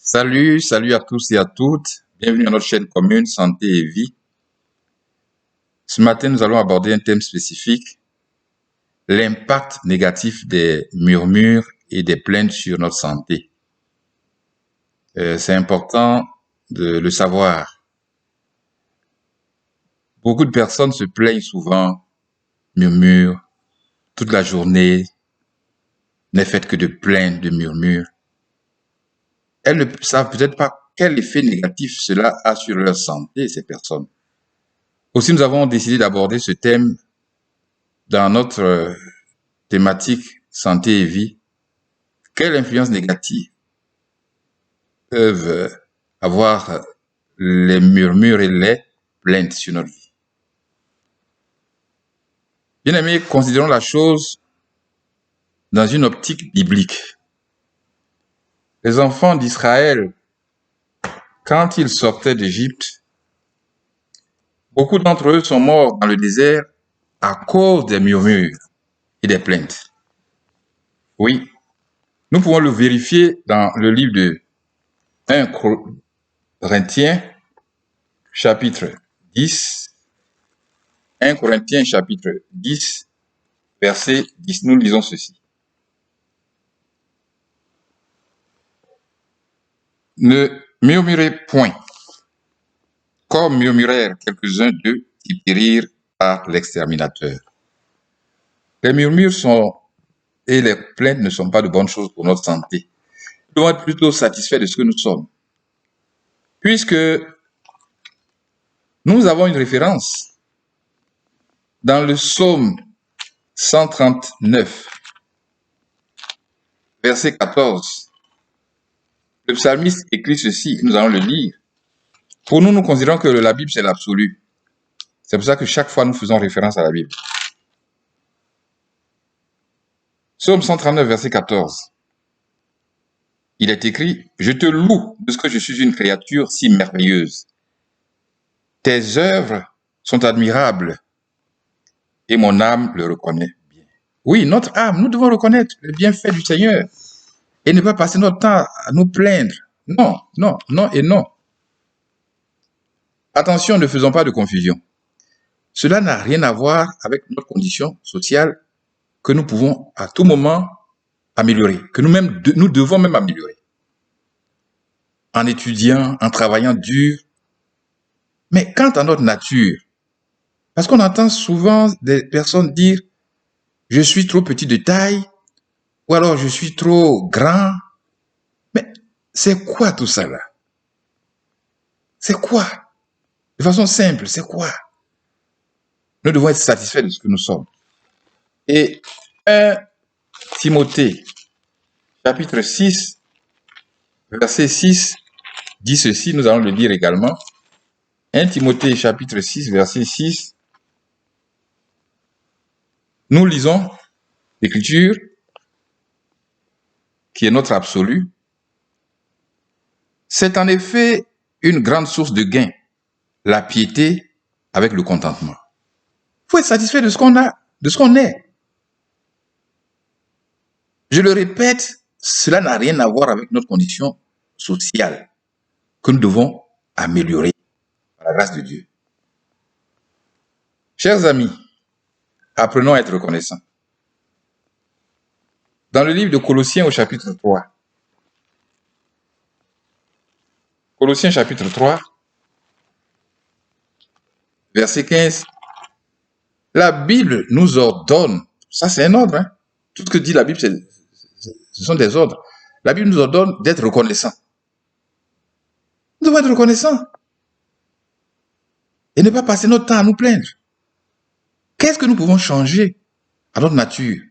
Salut à tous et à toutes. Bienvenue à notre chaîne commune Santé et Vie. Ce matin, nous allons aborder un thème spécifique, l'impact négatif des murmures et des plaintes sur notre santé. C'est important de le savoir. Beaucoup de personnes se plaignent souvent, murmurent, toute la journée n'est faite que de plaintes, de murmures. Elles ne savent peut-être pas quel effet négatif cela a sur leur santé, ces personnes. Aussi, nous avons décidé d'aborder ce thème dans notre thématique santé et vie. Quelle influence négative peuvent avoir les murmures et les plaintes sur notre vie? Bien aimés, considérons la chose dans une optique biblique. Les enfants d'Israël, quand ils sortaient d'Égypte, beaucoup d'entre eux sont morts dans le désert à cause des murmures et des plaintes. Oui, nous pouvons le vérifier dans le livre de 1 Corinthiens, chapitre 10. 1 Corinthiens, chapitre 10, verset 10. Nous lisons ceci. Ne murmurez point, comme murmurèrent quelques-uns d'eux qui périrent par l'exterminateur. Les murmures et les plaintes ne sont pas de bonnes choses pour notre santé. Nous devons être plutôt satisfaits de ce que nous sommes. Puisque nous avons une référence dans le psaume 139, verset 14. Le psalmiste écrit ceci, nous allons le lire. Pour nous, nous considérons que la Bible, c'est l'absolu. C'est pour ça que chaque fois, nous faisons référence à la Bible. Psaume 139, verset 14. Il est écrit, « Je te loue de ce que je suis une créature si merveilleuse. Tes œuvres sont admirables et mon âme le reconnaît bien. » Oui, notre âme, nous devons reconnaître les bienfaits du Seigneur et ne pas passer notre temps à nous plaindre. Non, non, non et non. Attention, ne faisons pas de confusion. Cela n'a rien à voir avec notre condition sociale que nous pouvons à tout moment améliorer, que nous devons même améliorer. En étudiant, en travaillant dur. Mais quant à notre nature, parce qu'on entend souvent des personnes dire « je suis trop petit de taille » ou alors « je suis trop grand ». Mais c'est quoi tout ça là? C'est quoi? De façon simple, c'est quoi? Nous devons être satisfaits de ce que nous sommes. Et 1 Timothée, chapitre 6, verset 6, dit ceci, nous allons le lire également. 1 Timothée, chapitre 6, verset 6. Nous lisons l'Écriture, qui est notre absolu. C'est en effet une grande source de gain, la piété avec le contentement. Il faut être satisfait de ce qu'on a, de ce qu'on est. Je le répète, cela n'a rien à voir avec notre condition sociale que nous devons améliorer par la grâce de Dieu. Chers amis, apprenons à être reconnaissants. Dans le livre de Colossiens au chapitre 3, Colossiens chapitre 3, verset 15, la Bible nous ordonne, ça c'est un ordre, hein? Tout ce que dit la Bible, ce sont des ordres. La Bible nous ordonne d'être reconnaissants. Nous devons être reconnaissants. Et ne pas passer notre temps à nous plaindre. Qu'est-ce que nous pouvons changer à notre nature?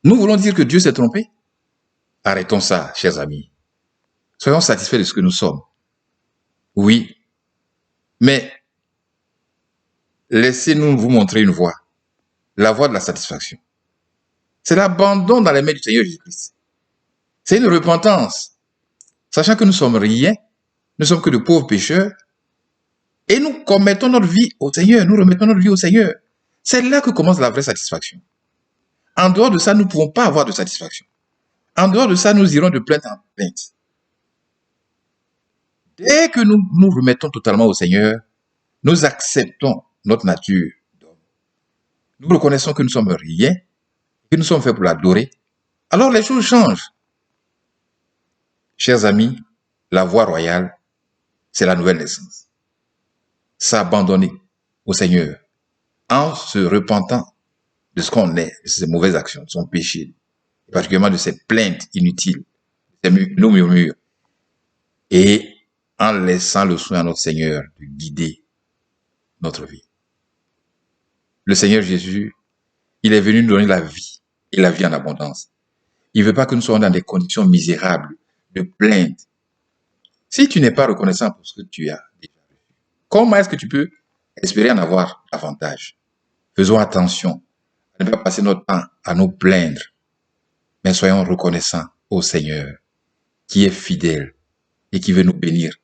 Nous voulons dire que Dieu s'est trompé? Arrêtons ça, chers amis. Soyons satisfaits de ce que nous sommes. Oui, mais laissez-nous vous montrer une voie. La voie de la satisfaction. C'est l'abandon dans les mains du Seigneur Jésus-Christ. C'est une repentance. Sachant que nous sommes rien, nous sommes que de pauvres pécheurs, et nous commettons notre vie au Seigneur, nous remettons notre vie au Seigneur. C'est là que commence la vraie satisfaction. En dehors de ça, nous ne pouvons pas avoir de satisfaction. En dehors de ça, nous irons de plainte en plainte. Dès que nous nous remettons totalement au Seigneur, nous acceptons notre nature d'homme. Nous reconnaissons que nous sommes rien, que nous sommes faits pour l'adorer. Alors les choses changent. Chers amis, la voie royale, c'est la nouvelle naissance. S'abandonner au Seigneur en se repentant de ce qu'on est, de ses mauvaises actions, de son péché, et particulièrement de ses plaintes inutiles, de nos murmures, et en laissant le soin à notre Seigneur de guider notre vie. Le Seigneur Jésus, il est venu nous donner la vie, et la vie en abondance. Il ne veut pas que nous soyons dans des conditions misérables, de plainte. Si tu n'es pas reconnaissant pour ce que tu as déjà reçu, comment est-ce que tu peux espérer en avoir davantage? Faisons attention à ne pas passer notre temps à nous plaindre, mais soyons reconnaissants au Seigneur, qui est fidèle et qui veut nous bénir